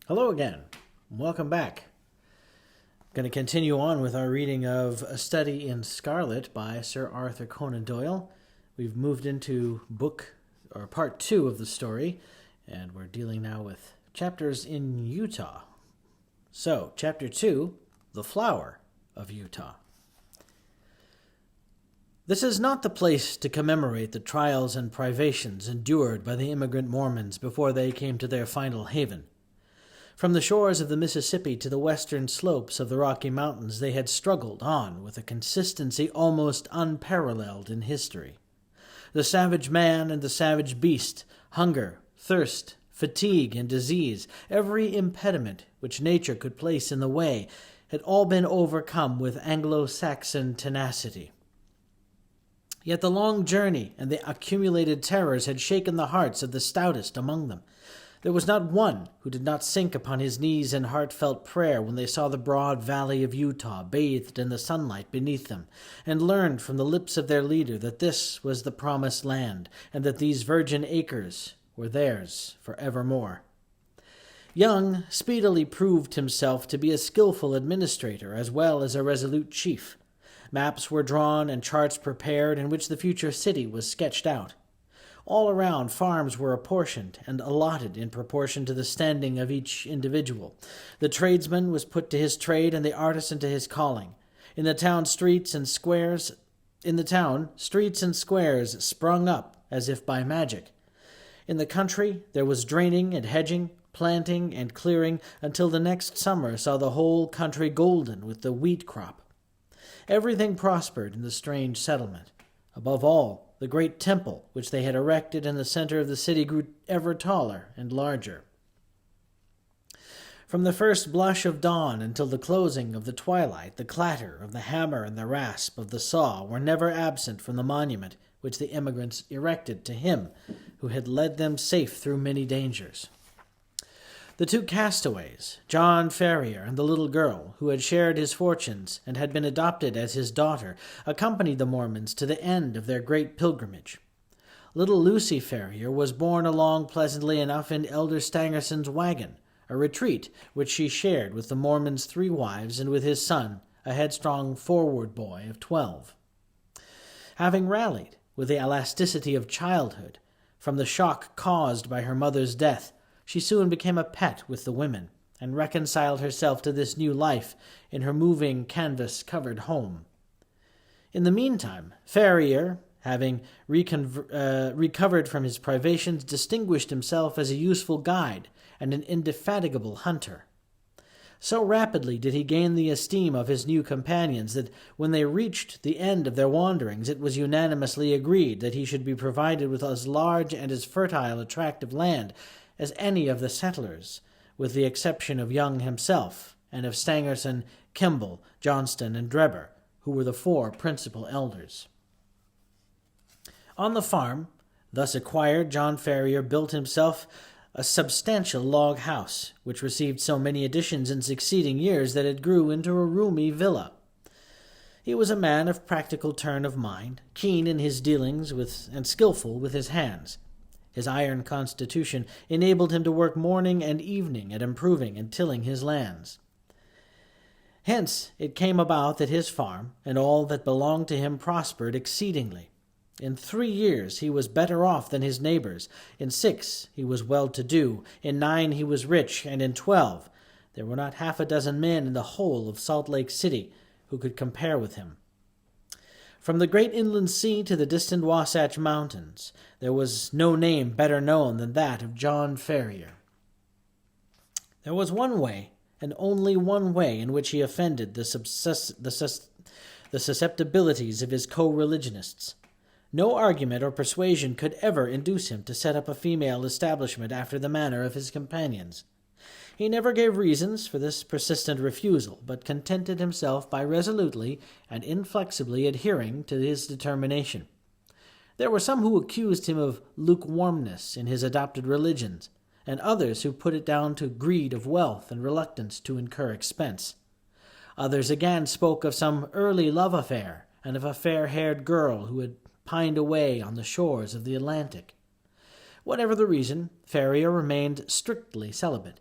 Hello again. Welcome back. I'm going to continue on with our reading of A Study in Scarlet by Sir Arthur Conan Doyle. We've moved into part 2 of the story, and we're dealing now with chapters in Utah. So, chapter 2, The Flower of Utah. This is not the place to commemorate the trials and privations endured by the immigrant Mormons before they came to their final haven. From the shores of the Mississippi to the western slopes of the Rocky Mountains, they had struggled on with a consistency almost unparalleled in history. The savage man and the savage beast, hunger, thirst, fatigue, and disease, every impediment which nature could place in the way, had all been overcome with Anglo-Saxon tenacity. Yet the long journey and the accumulated terrors had shaken the hearts of the stoutest among them. There was not one who did not sink upon his knees in heartfelt prayer when they saw the broad valley of Utah bathed in the sunlight beneath them, and learned from the lips of their leader that this was the promised land, and that these virgin acres were theirs for evermore. Young speedily proved himself to be a skillful administrator as well as a resolute chief. Maps were drawn and charts prepared in which the future city was sketched out. All around, farms were apportioned and allotted in proportion to the standing of each individual. The tradesman was put to his trade and the artisan to his calling. In the town, streets and squares sprung up as if by magic. In the country, there was draining and hedging, planting and clearing, until the next summer saw the whole country golden with the wheat crop. Everything prospered in the strange settlement. Above all, the great temple which they had erected in the center of the city grew ever taller and larger. From the first blush of dawn until the closing of the twilight, the clatter of the hammer and the rasp of the saw were never absent from the monument which the immigrants erected to him who had led them safe through many dangers. The two castaways, John Ferrier and the little girl, who had shared his fortunes and had been adopted as his daughter, accompanied the Mormons to the end of their great pilgrimage. Little Lucy Ferrier was borne along pleasantly enough in Elder Stangerson's wagon, a retreat which she shared with the Mormon's 3 wives and with his son, a headstrong forward boy of 12. Having rallied, with the elasticity of childhood, from the shock caused by her mother's death, she soon became a pet with the women, and reconciled herself to this new life in her moving canvas-covered home. In the meantime, Ferrier, having recovered from his privations, distinguished himself as a useful guide and an indefatigable hunter. So rapidly did he gain the esteem of his new companions that when they reached the end of their wanderings it was unanimously agreed that he should be provided with as large and as fertile a tract of land as any of the settlers, with the exception of Young himself, and of Stangerson, Kimball, Johnston, and Drebber, who were the 4 principal elders. On the farm, thus acquired, John Ferrier built himself a substantial log house, which received so many additions in succeeding years that it grew into a roomy villa. He was a man of practical turn of mind, keen in his dealings and skillful with his hands. His iron constitution enabled him to work morning and evening at improving and tilling his lands. Hence it came about that his farm and all that belonged to him prospered exceedingly. In 3 years he was better off than his neighbors. In 6 he was well-to-do. In 9 he was rich. And in 12 there were not half a dozen men in the whole of Salt Lake City who could compare with him. From the great inland sea to the distant Wasatch Mountains, there was no name better known than that of John Ferrier. There was one way, and only one way, in which he offended the susceptibilities of his co-religionists. No argument or persuasion could ever induce him to set up a female establishment after the manner of his companions. He never gave reasons for this persistent refusal, but contented himself by resolutely and inflexibly adhering to his determination. There were some who accused him of lukewarmness in his adopted religions, and others who put it down to greed of wealth and reluctance to incur expense. Others again spoke of some early love affair, and of a fair-haired girl who had pined away on the shores of the Atlantic. Whatever the reason, Ferrier remained strictly celibate.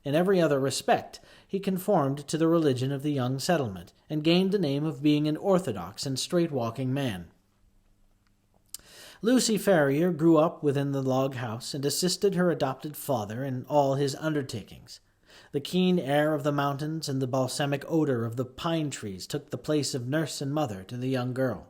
In every other respect, he conformed to the religion of the young settlement, and gained the name of being an orthodox and straight-walking man. Lucy Ferrier grew up within the log house and assisted her adopted father in all his undertakings. The keen air of the mountains and the balsamic odor of the pine trees took the place of nurse and mother to the young girl.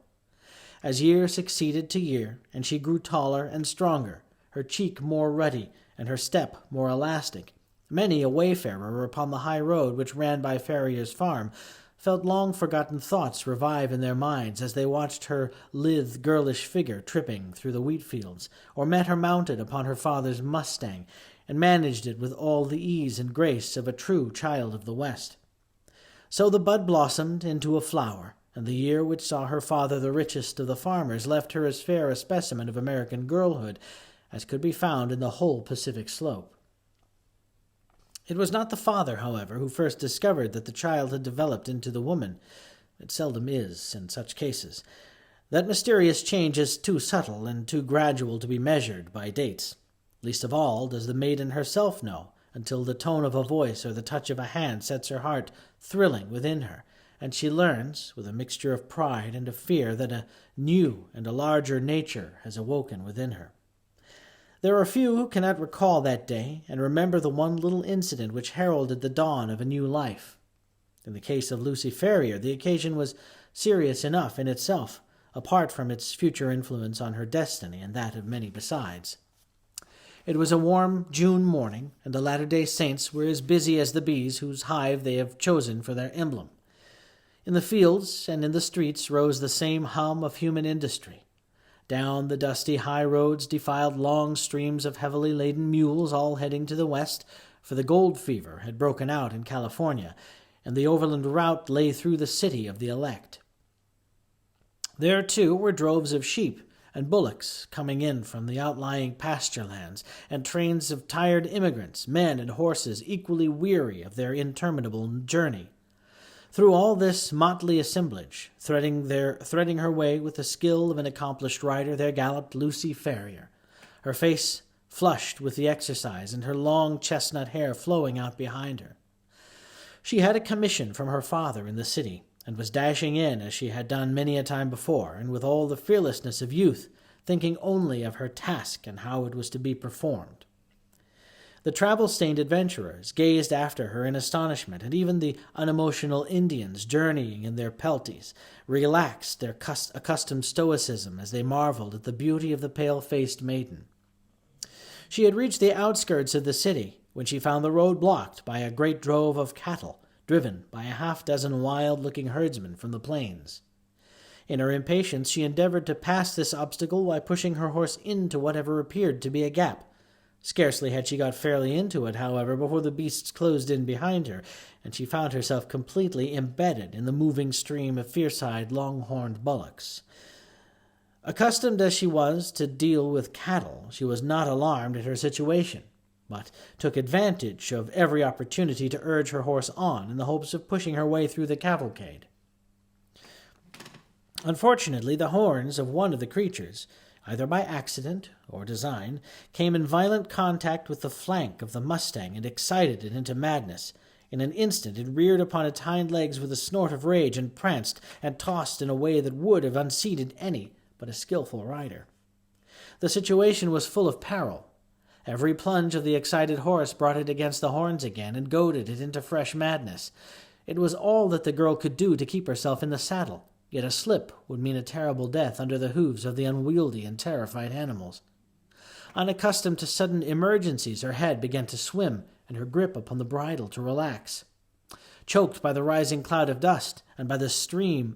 As year succeeded to year, and she grew taller and stronger, her cheek more ruddy and her step more elastic, many a wayfarer upon the high road which ran by Ferrier's farm felt long-forgotten thoughts revive in their minds as they watched her lithe, girlish figure tripping through the wheat fields, or met her mounted upon her father's Mustang, and managed it with all the ease and grace of a true child of the West. So the bud blossomed into a flower, and the year which saw her father the richest of the farmers left her as fair a specimen of American girlhood as could be found in the whole Pacific slope. It was not the father, however, who first discovered that the child had developed into the woman. It seldom is in such cases. That mysterious change is too subtle and too gradual to be measured by dates. Least of all does the maiden herself know, until the tone of a voice or the touch of a hand sets her heart thrilling within her, and she learns, with a mixture of pride and of fear, that a new and a larger nature has awoken within her. There are few who cannot recall that day and remember the one little incident which heralded the dawn of a new life. In the case of Lucy Ferrier, the occasion was serious enough in itself, apart from its future influence on her destiny and that of many besides. It was a warm June morning, and the Latter-day Saints were as busy as the bees whose hive they have chosen for their emblem. In the fields and in the streets rose the same hum of human industry. Down the dusty high roads defiled long streams of heavily laden mules, all heading to the west, for the gold fever had broken out in California, and the overland route lay through the city of the elect. There, too, were droves of sheep and bullocks coming in from the outlying pasture lands, and trains of tired immigrants, men and horses equally weary of their interminable journey. Through all this motley assemblage, threading her way with the skill of an accomplished rider, there galloped Lucy Ferrier, her face flushed with the exercise and her long chestnut hair flowing out behind her. She had a commission from her father in the city, and was dashing in as she had done many a time before, and with all the fearlessness of youth, thinking only of her task and how it was to be performed. The travel-stained adventurers gazed after her in astonishment, and even the unemotional Indians journeying in their pelties relaxed their accustomed stoicism as they marveled at the beauty of the pale-faced maiden. She had reached the outskirts of the city when she found the road blocked by a great drove of cattle, driven by a half-dozen wild-looking herdsmen from the plains. In her impatience, she endeavored to pass this obstacle by pushing her horse into whatever appeared to be a gap. Scarcely had she got fairly into it, however, before the beasts closed in behind her, and she found herself completely embedded in the moving stream of fierce-eyed, long-horned bullocks. Accustomed as she was to deal with cattle, she was not alarmed at her situation, but took advantage of every opportunity to urge her horse on in the hopes of pushing her way through the cavalcade. Unfortunately, the horns of one of the creatures, either by accident or design, came in violent contact with the flank of the Mustang and excited it into madness. In an instant it reared upon its hind legs with a snort of rage and pranced and tossed in a way that would have unseated any but a skillful rider. The situation was full of peril. Every plunge of the excited horse brought it against the horns again and goaded it into fresh madness. It was all that the girl could do to keep herself in the saddle, yet a slip would mean a terrible death under the hoofs of the unwieldy and terrified animals. Unaccustomed to sudden emergencies, her head began to swim and her grip upon the bridle to relax. Choked by the rising cloud of dust and by the steam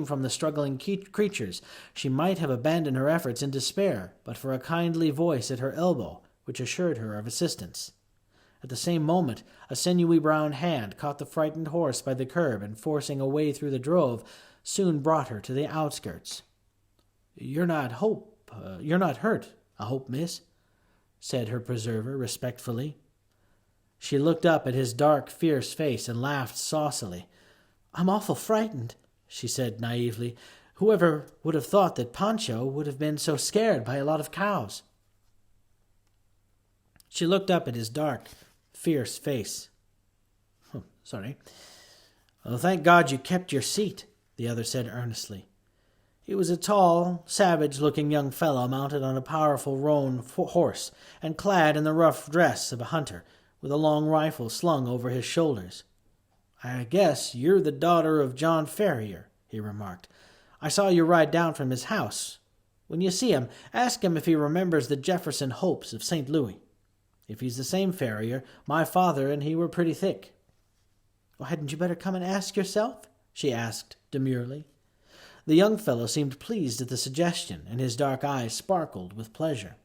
from the struggling creatures, she might have abandoned her efforts in despair but for a kindly voice at her elbow, which assured her of assistance. At the same moment, a sinewy brown hand caught the frightened horse by the curb and, forcing a way through the drove, soon brought her to the outskirts. You're not hurt, I hope, miss," said her preserver respectfully. She looked up at his dark, fierce face and laughed saucily. "I'm awful frightened," she said naively. "Whoever would have thought that Pancho would have been so scared by a lot of cows?" She looked up at his dark, fierce face. Sorry. Well, thank God you kept your seat, the other said earnestly. He was a tall, savage-looking young fellow mounted on a powerful roan horse and clad in the rough dress of a hunter, with a long rifle slung over his shoulders. I guess you're the daughter of John Ferrier, he remarked. I saw you ride down from his house. When you see him, ask him if he remembers the Jefferson Hopes of St. Louis. If he's the same Ferrier, my father and he were pretty thick. Well, hadn't you better come and ask yourself? She asked demurely. The young fellow seemed pleased at the suggestion, and his dark eyes sparkled with pleasure.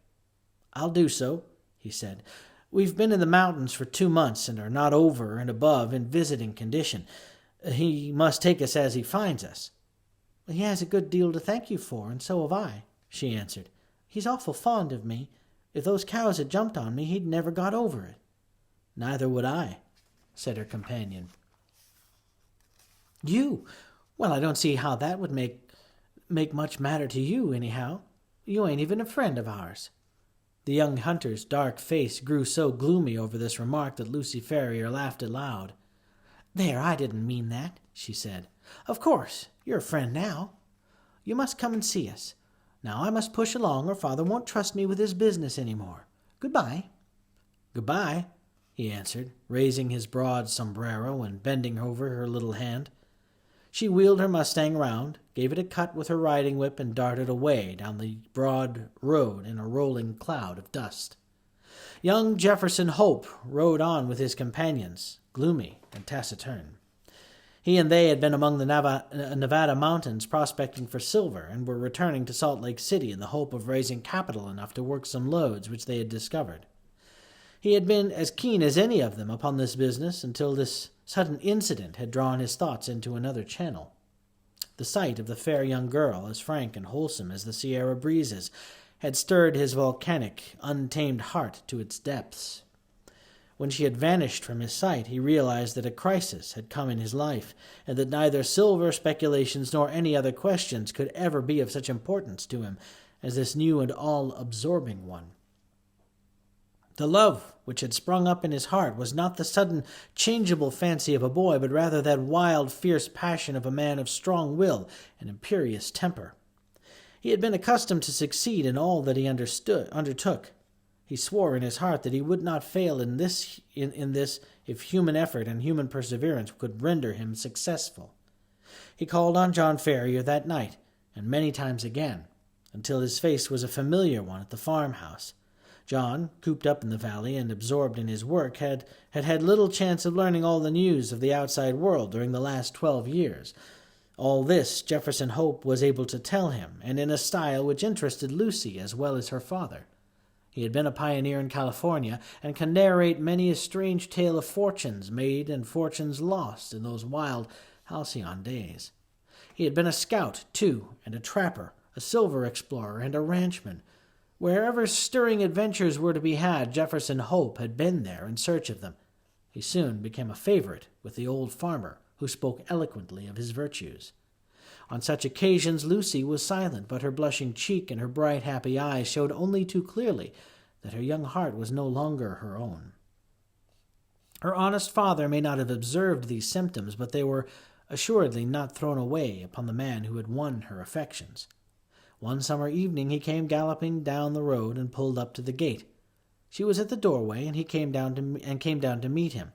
I'll do so, he said. We've been in the mountains for 2 months and are not over and above in visiting condition. He must take us as he finds us. He has a good deal to thank you for, and so have I, she answered. He's awful fond of me. If those cows had jumped on me, he'd never got over it. Neither would I, said her companion. You? Well, I don't see how that would make much matter to you, anyhow. You ain't even a friend of ours. The young hunter's dark face grew so gloomy over this remark that Lucy Ferrier laughed aloud. There, I didn't mean that, she said. Of course, you're a friend now. You must come and see us. Now I must push along, or Father won't trust me with his business any more. Goodbye. Goodbye, he answered, raising his broad sombrero and bending over her little hand. She wheeled her Mustang round, gave it a cut with her riding whip, and darted away down the broad road in a rolling cloud of dust. Young Jefferson Hope rode on with his companions, gloomy and taciturn. He and they had been among the Nevada mountains prospecting for silver, and were returning to Salt Lake City in the hope of raising capital enough to work some lodes which they had discovered. He had been as keen as any of them upon this business until this sudden incident had drawn his thoughts into another channel. The sight of the fair young girl, as frank and wholesome as the Sierra breezes, had stirred his volcanic, untamed heart to its depths. When she had vanished from his sight, he realized that a crisis had come in his life, and that neither silver speculations nor any other questions could ever be of such importance to him as this new and all-absorbing one. The love which had sprung up in his heart was not the sudden, changeable fancy of a boy, but rather that wild, fierce passion of a man of strong will and imperious temper. He had been accustomed to succeed in all that he undertook. He swore in his heart that he would not fail in this if human effort and human perseverance could render him successful. He called on John Ferrier that night, and many times again, until his face was a familiar one at the farmhouse. John, cooped up in the valley and absorbed in his work, had little chance of learning all the news of the outside world during the last 12 years. All this Jefferson Hope was able to tell him, and in a style which interested Lucy as well as her father. He had been a pioneer in California, and can narrate many a strange tale of fortunes made and fortunes lost in those wild halcyon days. He had been a scout, too, and a trapper, a silver explorer, and a ranchman. Wherever stirring adventures were to be had, Jefferson Hope had been there in search of them. He soon became a favorite with the old farmer, who spoke eloquently of his virtues. On such occasions Lucy was silent, but her blushing cheek and her bright, happy eyes showed only too clearly that her young heart was no longer her own. Her honest father may not have observed these symptoms, but they were assuredly not thrown away upon the man who had won her affections. One summer evening he came galloping down the road and pulled up to the gate. She was at the doorway, and he came down to meet him.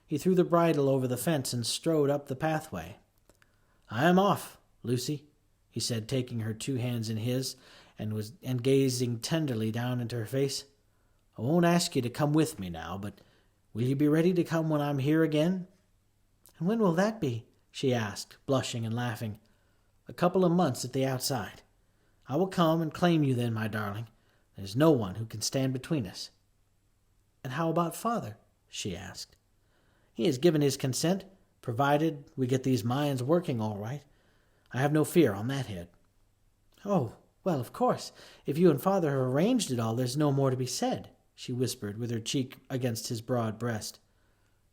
He threw the bridle over the fence and strode up the pathway. "I am off, Lucy," he said, taking her 2 hands in his, and gazing tenderly down into her face. "I won't ask you to come with me now, but will you be ready to come when I'm here again?" "And when will that be?" she asked, blushing and laughing. "A couple of months at the outside. I will come and claim you then, my darling. There's no one who can stand between us." "And how about Father?" she asked. "He has given his consent, provided we get these mines working all right. I have no fear on that head." "Oh, well, of course, if you and Father have arranged it all, there's no more to be said," she whispered, with her cheek against his broad breast.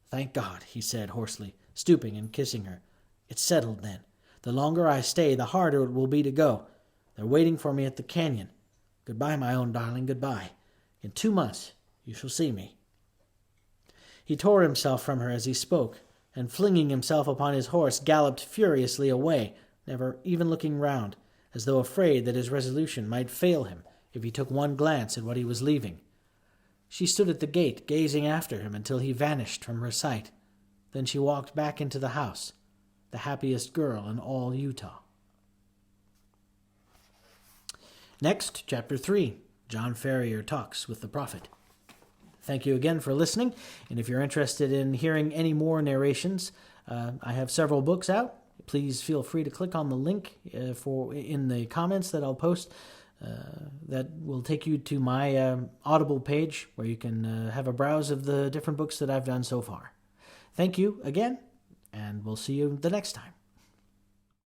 "Thank God," he said hoarsely, stooping and kissing her. "It's settled then. The longer I stay, the harder it will be to go. They're waiting for me at the canyon. Goodbye, my own darling, goodbye. In 2 months you shall see me." He tore himself from her as he spoke, and flinging himself upon his horse, galloped furiously away, never even looking round, as though afraid that his resolution might fail him if he took one glance at what he was leaving. She stood at the gate, gazing after him until he vanished from her sight. Then she walked back into the house, the happiest girl in all Utah. Next, Chapter 3, John Ferrier Talks with the Prophet. Thank you again for listening, and if you're interested in hearing any more narrations, I have several books out. Please feel free to click on the link in the comments that I'll post. That will take you to my Audible page, where you can have a browse of the different books that I've done so far. Thank you again, and we'll see you the next time.